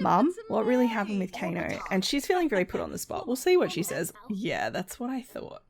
Mum, what really happened with Kano? And she's feeling very put on the spot. We'll see what she says. Yeah, that's what I thought.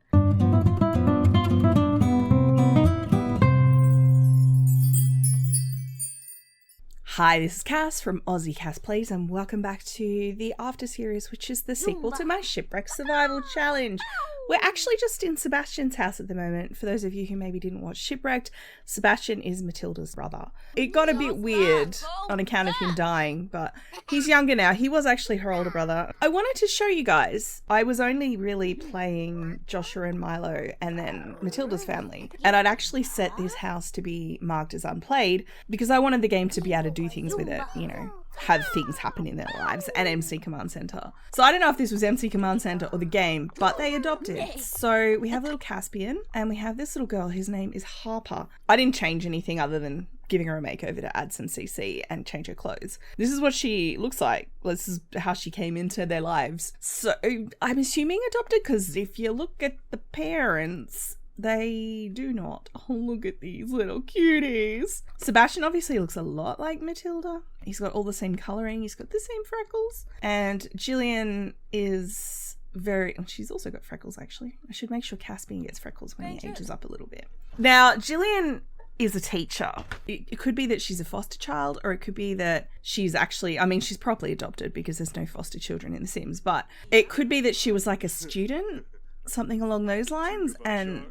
Hi, this is Cass from Aussie Cass Plays, and welcome back to the After series, which is the sequel to my Shipwrecked Survival Challenge. We're actually just in Sebastian's house at the moment. For those of you who maybe didn't watch Shipwrecked, Sebastian is Matilda's brother. It got a bit weird on account of him dying, but he's younger now. He was actually her older brother. I wanted to show you guys. I was only really playing Joshua and Milo and then Matilda's family. And I'd actually set this house to be marked as unplayed because I wanted the game to be able to do things with it, you know, have things happen in their lives, and MC Command Center. So I don't know if this was MC Command Center or the game, but they adopted. So we have little Caspian and we have this little girl whose name is Harper. I didn't change anything other than giving her a makeover to add some CC and change her clothes. This is what she looks like. This is how she came into their lives. So I'm assuming adopted because if you look at the parents, they do not. Oh, look at these little cuties. Sebastian obviously looks a lot like Matilda. He's got all the same colouring. He's got the same freckles. And Gillian is she's also got freckles, actually. I should make sure Caspian gets freckles when he ages up a little bit. Now, Gillian is a teacher. It could be that she's a foster child, or it could be that she's actually, I mean, she's properly adopted because there's no foster children in The Sims, but it could be that she was like a student, something along those lines, and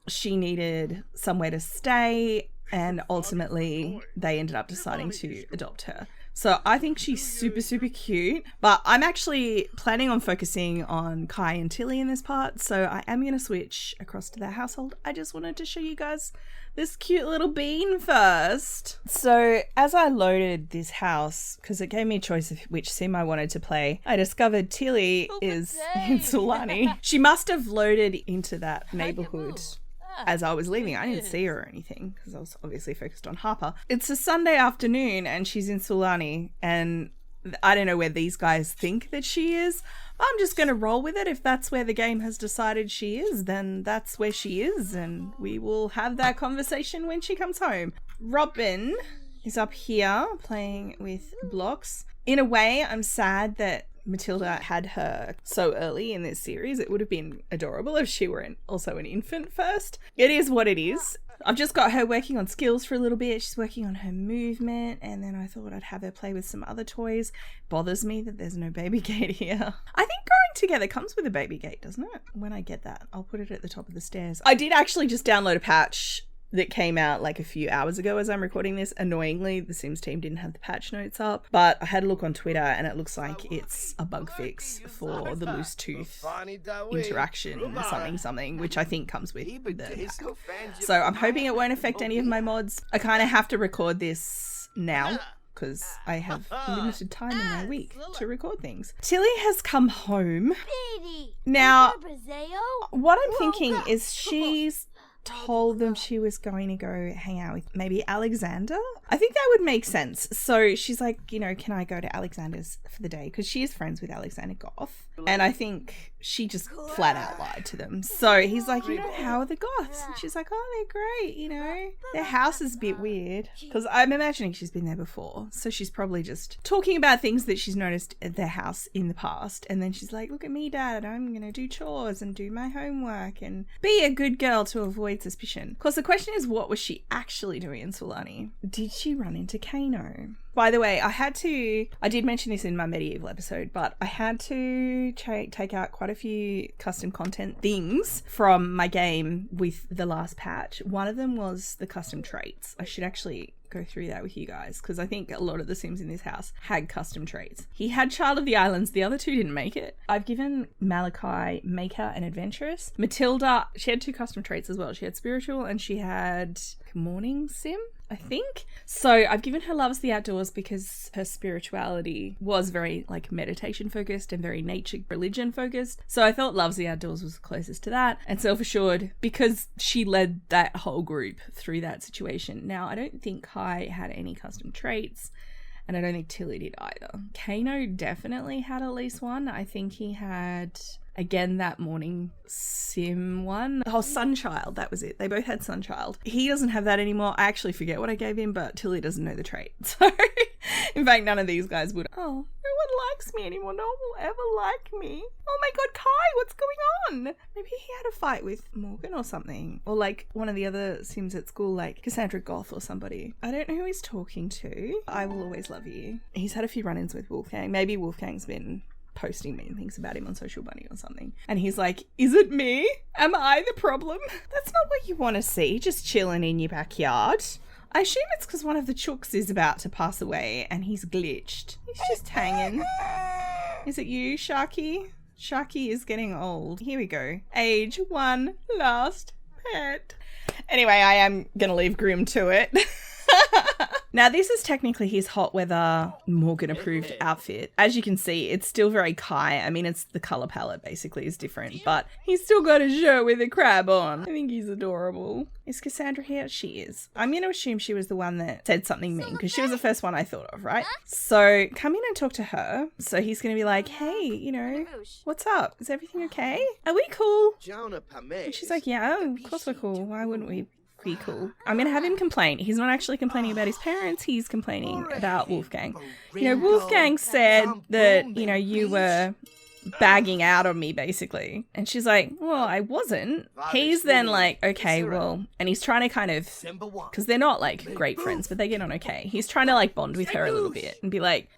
she needed somewhere to stay, and ultimately they ended up deciding to adopt her. So I think she's super, super cute, but I'm actually planning on focusing on Kai and Tilly in this part, so I am going to switch across to their household. I just wanted to show you guys this cute little bean first. So as I loaded this house, because it gave me a choice of which sim I wanted to play, I discovered Tilly is in Sulani. She must have loaded into that neighborhood as I was leaving. I didn't see her or anything because I was obviously focused on Harper. It's a Sunday afternoon and she's in Sulani, and I don't know where these guys think that she is. I'm just going to roll with it. If that's where the game has decided she is, then that's where she is, and we will have that conversation when she comes home. Robin is up here playing with blocks. In a way, I'm sad that Matilda had her so early in this series. It would have been adorable if she were also an infant first. It is what it is. I've just got her working on skills for a little bit. She's working on her movement, and then I thought I'd have her play with some other toys. Bothers me that there's no baby gate here. I think Growing Together comes with a baby gate, doesn't it? When I get that, I'll put it at the top of the stairs. I did actually just download a patch that came out like a few hours ago as I'm recording this. Annoyingly, the Sims team didn't have the patch notes up, but I had a look on Twitter and it looks like it's a bug fix for the loose tooth interaction something, which I think comes with the pack. So I'm hoping it won't affect any of my mods. I kind of have to record this now because I have limited time in my week to record things. Tilly has come home. Now, what I'm thinking is she's told them she was going to go hang out with maybe Alexander. I think that would make sense. So she's like, you know, can I go to Alexander's for the day? Because she is friends with Alexander Goth. And I think she just flat out lied to them. So he's like, you know, how are the Goths? And she's like, oh, they're great, you know. Their house is a bit weird. Because I'm imagining she's been there before. So she's probably just talking about things that she's noticed at their house in the past. And then she's like, look at me, Dad. I'm going to do chores and do my homework and be a good girl to avoid suspicion. Of course, the question is, what was she actually doing in Sulani? Did she run into Kano? By the way, I did mention this in my medieval episode, but I had to take out quite a few custom content things from my game with the last patch. One of them was the custom traits. I should actually go through that with you guys because I think a lot of the Sims in this house had custom traits. He had Child of the Islands. The other two didn't make it. I've given Malachi Maker and Adventurous. Matilda, she had 2 custom traits as well. She had Spiritual and she had Morning Sim, I think. So I've given her Loves the Outdoors because her spirituality was very like meditation focused and very nature religion focused. So I felt Loves the Outdoors was closest to that, and Self-Assured because she led that whole group through that situation. Now I don't think Kai had any custom traits, and I don't think Tilly did either. Kano definitely had at least one. I think he had Again, that morning sim one. Oh, Sunchild, that was it. They both had Sunchild. He doesn't have that anymore. I actually forget what I gave him, but Tilly doesn't know the trait. So, in fact, none of these guys would. Oh, no one likes me anymore. No one will ever like me. Oh my god, Kai, what's going on? Maybe he had a fight with Morgan or something. Or like one of the other sims at school, like Cassandra Goth or somebody. I don't know who he's talking to. I will always love you. He's had a few run-ins with Wolfgang. Maybe Wolfgang's been posting mean things about him on Social Bunny or something. And he's like, is it me? Am I the problem? That's not what you want to see, just chilling in your backyard. I assume it's because one of the chooks is about to pass away and he's glitched. He's just hanging. Is it you, Sharky? Sharky is getting old. Here we go. Age 1, last pet. Anyway, I am going to leave Grim to it. Now, this is technically his hot weather Morgan approved outfit. As you can see, it's still very Kai. I mean, it's the color palette basically is different, but he's still got a shirt with a crab on. I think he's adorable. Is Cassandra here? She is. I'm going to assume she was the one that said something mean because she was the first one I thought of, right? So come in and talk to her. So he's going to be like, hey, you know, what's up? Is everything okay? Are we cool? And she's like, yeah, of course we're cool. Why wouldn't we be cool? I'm going to have him complain. He's not actually complaining about his parents. He's complaining about Wolfgang. You know, Wolfgang said that, you know, you were bagging out on me basically. And she's like, well, I wasn't. He's then like, okay, well, and he's trying to kind of, because they're not like great friends, but they get on okay. He's trying to like bond with her a little bit and be like,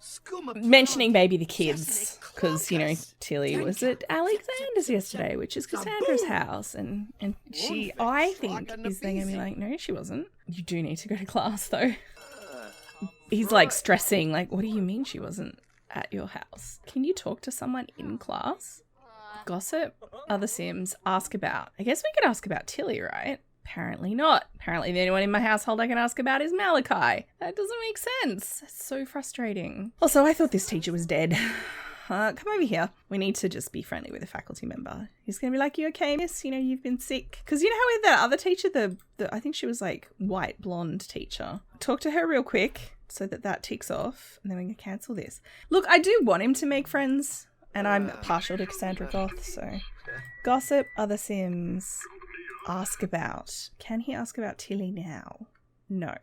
mentioning maybe the kids. Because, you know, Tilly was at Alexander's yesterday, which is Cassandra's house. And she, I think, is then going to be like, no, she wasn't. You do need to go to class, though. He's, like, stressing, like, what do you mean she wasn't at your house? Can you talk to someone in class? Gossip? Other sims? Ask about. I guess we could ask about Tilly, right? Apparently not. Apparently the only one in my household I can ask about is Malachi. That doesn't make sense. It's so frustrating. Also, I thought this teacher was dead. Come over here. We need to just be friendly with a faculty member. He's going to be like, you okay, miss? You know, you've been sick. Because you know how with that other teacher, the I think she was like white blonde teacher. Talk to her real quick so that ticks off and then we can cancel this. Look, I do want him to make friends and I'm partial to Cassandra Goth, so. Gossip, other sims. Ask about. Can he ask about Tilly now? No.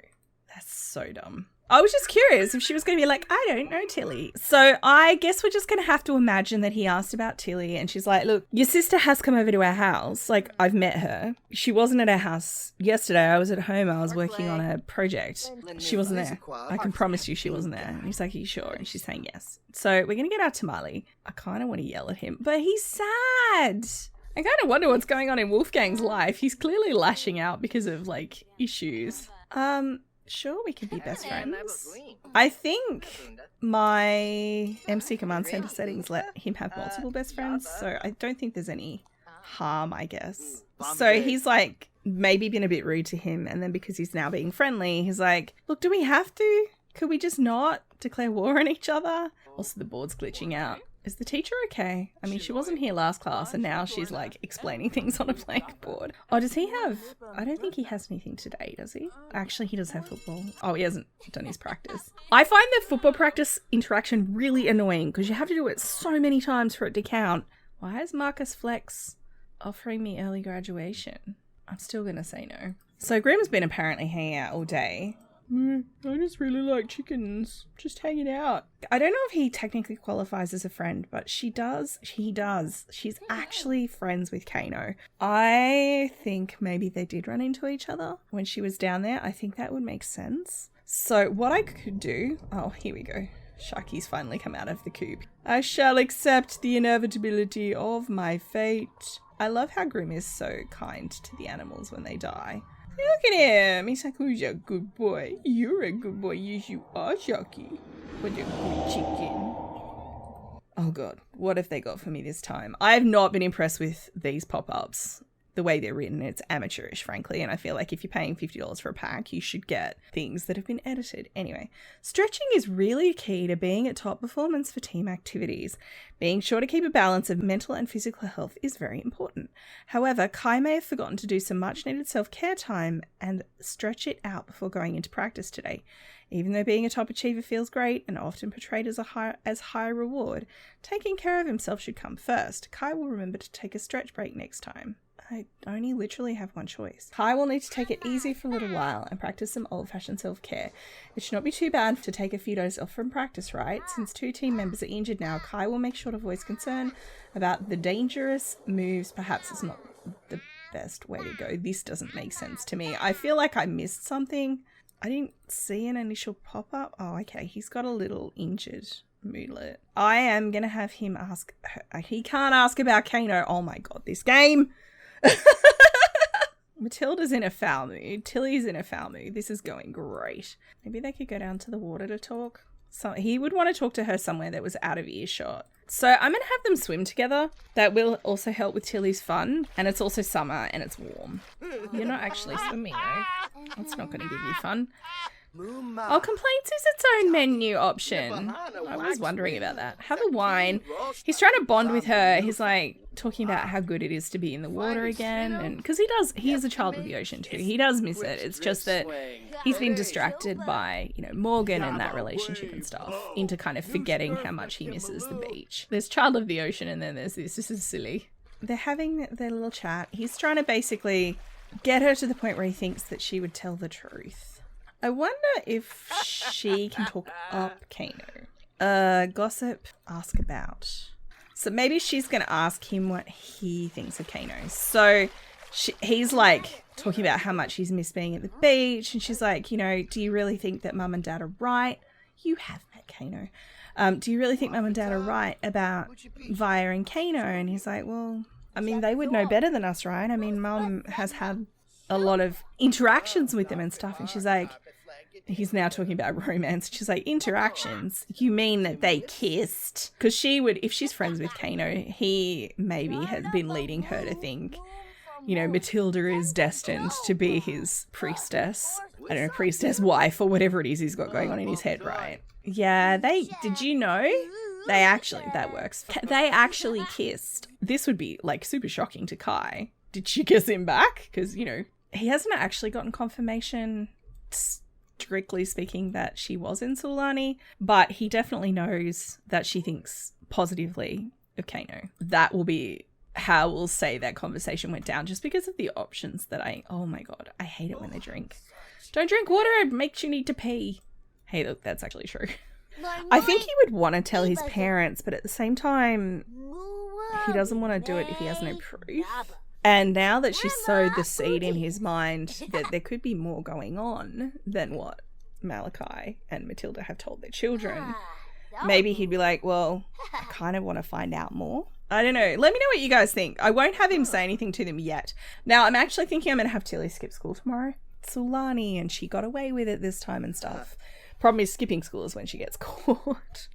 That's so dumb. I was just curious if she was going to be like, I don't know Tilly. So I guess we're just going to have to imagine that he asked about Tilly and she's like, look, your sister has come over to our house. Like, I've met her. She wasn't at our house yesterday. I was at home. I was working on a project. She wasn't there. I can promise you she wasn't there. And he's like, are you sure? And she's saying yes. So we're going to get our tamale. I kind of want to yell at him, but he's sad. I kind of wonder what's going on in Wolfgang's life. He's clearly lashing out because of, like, issues. Sure, we could be best friends. I think my MC Command Center settings let him have multiple best friends, so I don't think there's any harm, I guess. So he's like maybe been a bit rude to him, and then because he's now being friendly, he's like, look, do we have to? Could we just not declare war on each other? Also, the board's glitching out. Is the teacher okay? I mean, she wasn't here last class and now she's like explaining things on a blank board. Oh, does he have... I don't think he has anything today, does he? Actually, he does have football. Oh, he hasn't done his practice. I find the football practice interaction really annoying because you have to do it so many times for it to count. Why is Marcus Flex offering me early graduation? I'm still going to say no. So Grim's been apparently hanging out all day. I just really like chickens. Just hanging out. I don't know if he technically qualifies as a friend, but he does. She's actually friends with Kano. I think maybe they did run into each other when she was down there. I think that would make sense. So what I could do... Oh, here we go. Sharky's finally come out of the coop. I shall accept the inevitability of my fate. I love how Grim is so kind to the animals when they die. Look at him. He's like, who's a good boy? You're a good boy. Yes, you are, Sharky. What a good chicken. Oh, God. What have they got for me this time? I have not been impressed with these pop-ups. The way they're written, it's amateurish, frankly. And I feel like if you're paying $50 for a pack, you should get things that have been edited. Anyway, stretching is really key to being at top performance for team activities. Being sure to keep a balance of mental and physical health is very important. However, Kai may have forgotten to do some much needed self-care time and stretch it out before going into practice today. Even though being a top achiever feels great and often portrayed as high reward, taking care of himself should come first. Kai will remember to take a stretch break next time. I only literally have one choice. Kai will need to take it easy for a little while and practice some old-fashioned self-care. It should not be too bad to take a few days off from practice, right? Since 2 team members are injured now, Kai will make sure to voice concern about the dangerous moves. Perhaps it's not the best way to go. This doesn't make sense to me. I feel like I missed something. I didn't see an initial pop-up. Oh, okay. He's got a little injured moodlet. I am going to have him ask her. He can't ask about Kano. Oh my god, this game. Matilda's in a foul mood. Tilly's in a foul mood. This is going great. Maybe they could go down to the water to talk. So he would want to talk to her somewhere that was out of earshot. So I'm going to have them swim together. That will also help with Tilly's fun. And it's also summer and it's warm. You're not actually swimming, though. That's not going to give you fun. Oh, complaints is its own menu option. I was wondering about that. Have a wine. He's trying to bond with her. He's like talking about how good it is to be in the water again. And because he is a child of the ocean too. He does miss it. It's just that he's been distracted by, Morgan and that relationship and stuff into kind of forgetting how much he misses the beach. There's child of the ocean and then there's this. This is silly. They're having their little chat. He's trying to basically get her to the point where he thinks that she would tell the truth. I wonder if she can talk up Kano. Gossip, ask about. So maybe she's going to ask him what he thinks of Kano. So he's like talking about how much he's missed being at the beach. And she's like, do you really think that mum and dad are right? You have met Kano. Do you really think mum and dad are right about Via and Kano? And he's like, well, I mean, they would know better than us, right? I mean, mum has had a lot of interactions with them and stuff. And she's like, he's now talking about romance. She's like, interactions? You mean that they kissed? Because she would, if she's friends with Kano, he maybe has been leading her to think, Matilda is destined to be his priestess. I don't know, priestess wife or whatever it is he's got going on in his head, right? Yeah, did you know? That works. They actually kissed. This would be like super shocking to Kai. Did she kiss him back? Because, he hasn't actually gotten confirmation, strictly speaking, that she was in Sulani, but he definitely knows that she thinks positively of Kano. That will be how we'll say that conversation went down, just because of the options that oh my god, I hate it when they drink. Don't drink water, it makes you need to pee. Hey, look, that's actually true. I think he would want to tell his parents, but at the same time, he doesn't want to do it if he has no proof. And now that she's sowed the seed in his mind that there could be more going on than what Malachi and Matilda have told their children, maybe he'd be like, well, I kind of want to find out more. I don't know. Let me know what you guys think. I won't have him say anything to them yet. Now, I'm actually thinking I'm going to have Tilly skip school tomorrow. Sulani, and she got away with it this time and stuff. Problem is, skipping school is when she gets caught.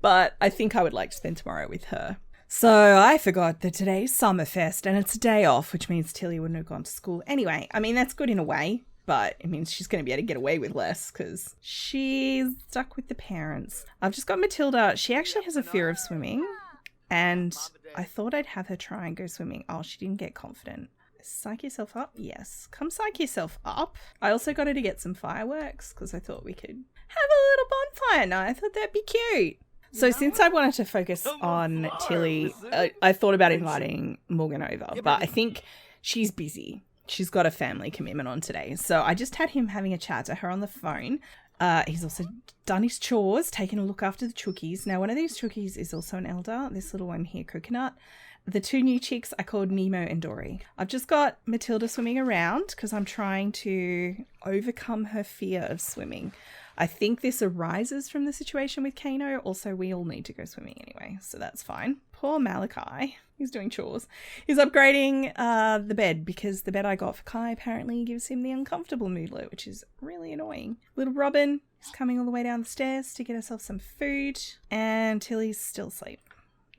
But I think I would like to spend tomorrow with her. So I forgot that today's Summerfest and it's a day off, which means Tilly wouldn't have gone to school. Anyway, I mean, that's good in a way, but it means she's going to be able to get away with less because she's stuck with the parents. I've just got Matilda. She actually has a fear of swimming, and I thought I'd have her try and go swimming. Oh, she didn't get confident. Psych yourself up? Yes. Come psych yourself up. I also got her to get some fireworks because I thought we could have a little bonfire night. I thought that'd be cute. So since I wanted to focus on Tilly, I thought about inviting Morgan over, but I think she's busy. She's got a family commitment on today. So I just had him having a chat to her on the phone. He's also done his chores, taken a look after the chookies. Now, one of these chookies is also an elder, this little one here, Coconut. The 2 new chicks are called Nemo and Dory. I've just got Matilda swimming around because I'm trying to overcome her fear of swimming. I think this arises from the situation with Kano. Also, we all need to go swimming anyway, so that's fine. Poor Malachi. He's doing chores. He's upgrading the bed because the bed I got for Kai apparently gives him the uncomfortable moodlet, which is really annoying. Little Robin is coming all the way down the stairs to get herself some food, and Tilly's still asleep,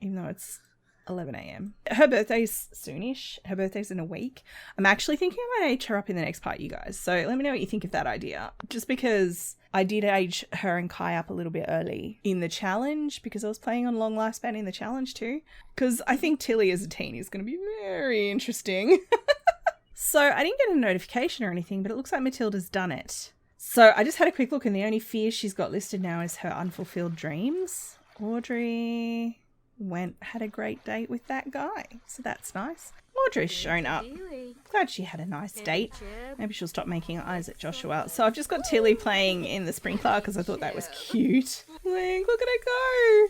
even though it's 11 a.m. Her birthday's soonish. Her birthday's in a week. I'm actually thinking I might age her up in the next part, you guys. So let me know what you think of that idea. Just because I did age her and Kai up a little bit early in the challenge because I was playing on Long Lifespan in the challenge too. Because I think Tilly as a teen is going to be very interesting. So I didn't get a notification or anything, but it looks like Matilda's done it. So I just had a quick look, and the only fear she's got listed now is her unfulfilled dreams. Audrey had a great date with that guy, so that's nice. Audrey's shown up. Glad she had a nice date. Maybe she'll stop making eyes at Joshua. So I've just got Tilly playing in the sprinkler because I thought that was cute. Like, look at it go.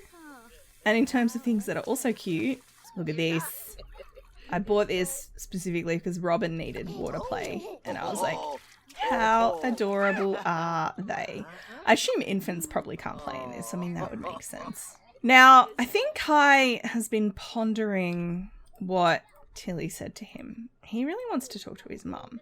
And in terms of things that are also cute, look at this. I bought this specifically because Robin needed water play, and I was like, how adorable are they? I assume infants probably can't play in this. I mean, that would make sense. Now, I think Kai has been pondering what Tilly said to him. He really wants to talk to his mum,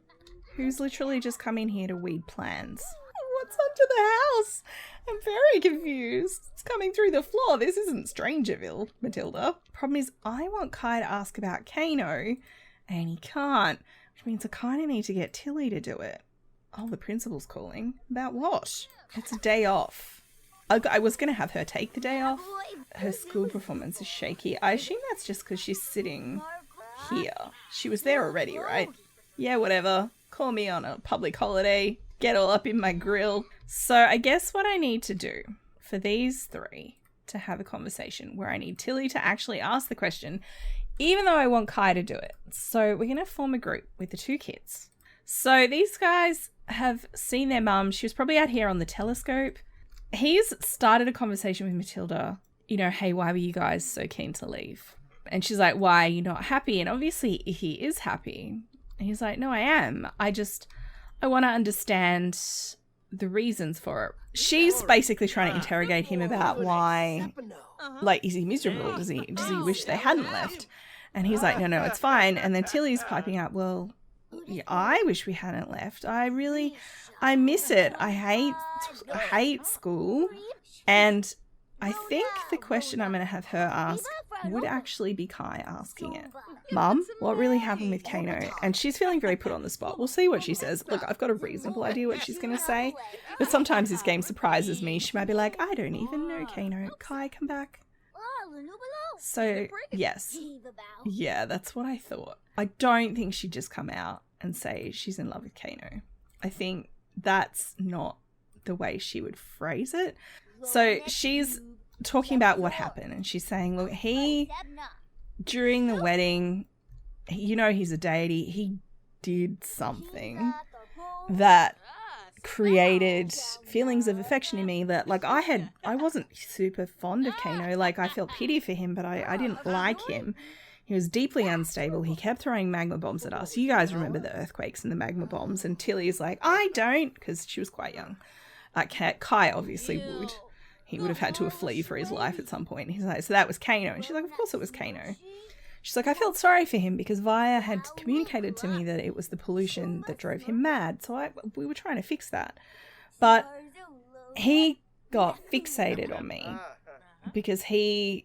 who's literally just come in here to weed plans. What's under the house? I'm very confused. It's coming through the floor. This isn't Strangerville, Matilda. Problem is, I want Kai to ask about Kano, and he can't, which means I kind of need to get Tilly to do it. Oh, the principal's calling. About what? It's a day off. I was going to have her take the day off. Her school performance is shaky. I assume that's just because she's sitting here. She was there already, right? Yeah, whatever. Call me on a public holiday. Get all up in my grill. So I guess what I need to do for these three to have a conversation where I need Tilly to actually ask the question, even though I want Kai to do it. So we're going to form a group with the two kids. So these guys have seen their mum. She was probably out here on the telescope. He's started a conversation with Matilda. You know, hey, why were you guys so keen to leave? And she's like, why are you not happy? And obviously he is happy. And he's like, no, I am. I want to understand the reasons for it. She's basically trying to interrogate him about why, like, is he miserable? Does he wish they hadn't left? And he's like, no, it's fine. And then Tilly's piping up, well, yeah, I wish we hadn't left. I miss it. I hate school. And I think the question I'm going to have her ask would actually be Kai asking it. Mum, what really happened with Kano? And she's feeling very put on the spot. We'll see what she says. Look, I've got a reasonable idea what she's going to say. But sometimes this game surprises me. She might be like, I don't even know Kano. Kai, come back. So, yes. Yeah, that's what I thought. I don't think she'd just come out and say she's in love with Kano. I think that's not the way she would phrase it. So she's talking about what happened, and she's saying, look, during the wedding, you know, he's a deity. He did something that created feelings of affection in me that, like, I wasn't super fond of Kano. Like, I felt pity for him, but I didn't like him. He was deeply unstable. He kept throwing magma bombs at us. You guys remember the earthquakes and the magma bombs. And Tilly's like, I don't, because she was quite young. Kai obviously would. He would have had to flee for his life at some point. He's like, so that was Kano. And she's like, of course it was Kano. She's like, I felt sorry for him because Vaya had communicated to me that it was the pollution that drove him mad. So we were trying to fix that. But he got fixated on me because I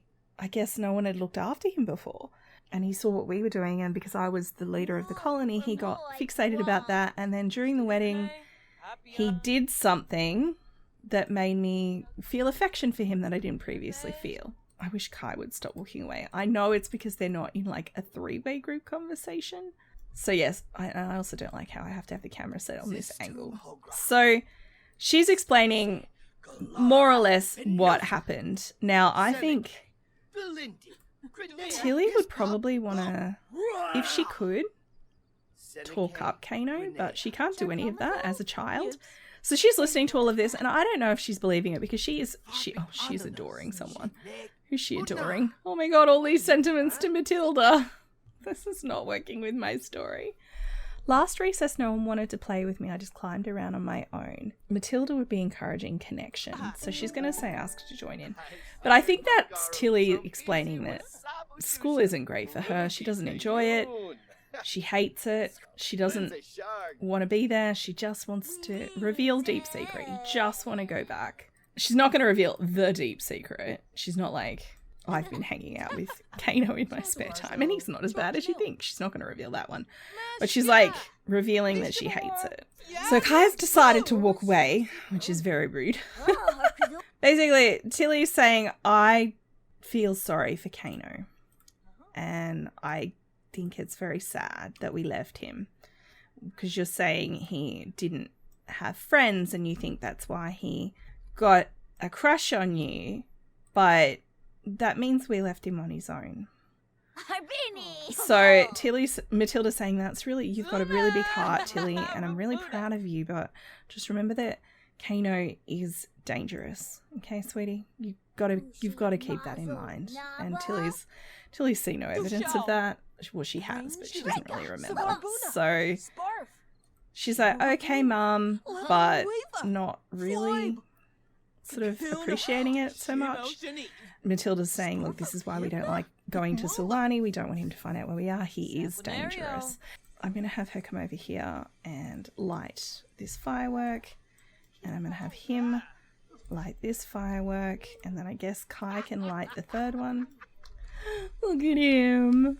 guess no one had looked after him before. And he saw what we were doing, and because I was the leader of the colony, he got fixated about that. And then during the wedding, he did something that made me feel affection for him that I didn't previously feel. I wish Kai would stop walking away. I know it's because they're not in, like, a three-way group conversation. So yes, I also don't like how I have to have the camera set on this angle. So she's explaining more or less what happened. Now, I think Tilly would probably want to, if she could, talk up Kano, but she can't do any of that as a child. So she's listening to all of this, and I don't know if she's believing it because she's adoring someone. Who's she adoring? Oh my god, all these sentiments to Matilda. This is not working with my story. Last recess, no one wanted to play with me. I just climbed around on my own. Matilda would be encouraging connection, so she's going to ask to join in. But I think that's Tilly explaining that school isn't great for her. She doesn't enjoy it. She hates it. She doesn't want to be there. She just wants to reveal deep secret. You just want to go back. She's not going to reveal the deep secret. She's not like, I've been hanging out with Kano in my spare time and he's not as bad as you think. She's not going to reveal that one. But she's like revealing that she hates it. So Kai's decided to walk away, which is very rude. Basically, Tilly's saying, I feel sorry for Kano. And I think it's very sad that we left him. Because you're saying he didn't have friends and you think that's why he got a crush on you, but that means we left him on his own. So Matilda's saying you've got a really big heart, Tilly, and I'm really proud of you, but just remember that Kano is dangerous. Okay, sweetie? You've got to keep that in mind. And Tilly's seen no evidence of that. Well, she has, but she doesn't really remember. So she's like, okay, Mum, but not really sort of appreciating it so much. Matilda's saying, look, this is why we don't like going to Sulani. We don't want him to find out where we are. He is dangerous. I'm going to have her come over here and light this firework. And I'm going to have him light this firework. And then I guess Kai can light the third one. Look at him.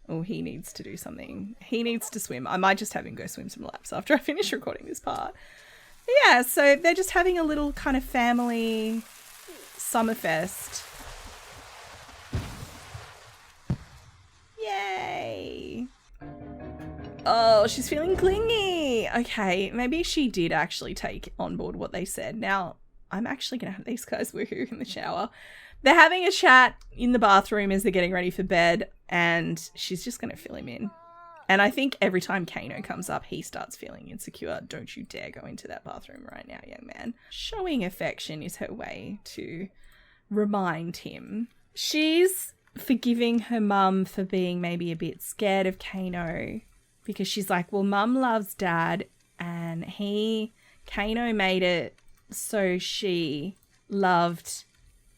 Oh, he needs to do something. He needs to swim. I might just have him go swim some laps after I finish recording this part. But yeah, so they're just having a little kind of family Summerfest. Yay. Oh, she's feeling clingy. Okay, maybe she did actually take on board what they said. Now, I'm actually going to have these guys woohoo in the shower. They're having a chat in the bathroom as they're getting ready for bed, and she's just going to fill him in. And I think every time Kano comes up, he starts feeling insecure. Don't you dare go into that bathroom right now, young man. Showing affection is her way to remind him. She's forgiving her mum for being maybe a bit scared of Kano, because she's like, well, Mum loves Dad, and Kano made it so she loved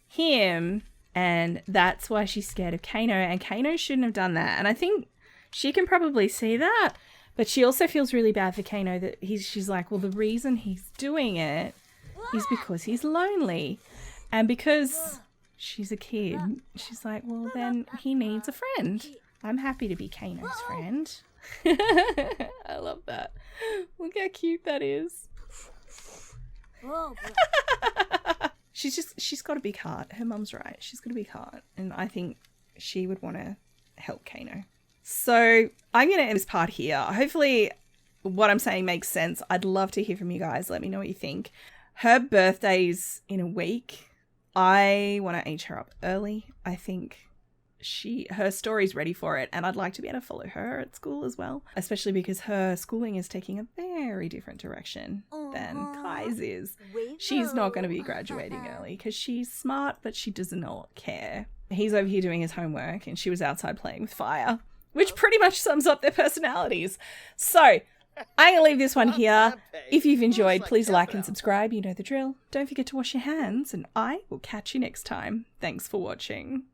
him, and that's why she's scared of Kano, and Kano shouldn't have done that. And I think she can probably see that, but she also feels really bad for Kano that she's like, well, the reason he's doing it is because he's lonely. And because she's a kid, she's like, well, then he needs a friend. I'm happy to be Kano's friend. I love that. Look how cute that is. She's got a big heart. Her mum's right. She's got a big heart. And I think she would want to help Kano. So I'm going to end this part here. Hopefully what I'm saying makes sense. I'd love to hear from you guys. Let me know what you think. Her birthday's in a week. I want to age her up early. I think her story's ready for it, and I'd like to be able to follow her at school as well, especially because her schooling is taking a very different direction than Kai's is. She's not going to be graduating early because she's smart, but she does not care. He's over here doing his homework, and she was outside playing with fire, which pretty much sums up their personalities. So I'm going to leave this one here. If you've enjoyed, please like and subscribe. You know the drill. Don't forget to wash your hands, and I will catch you next time. Thanks for watching.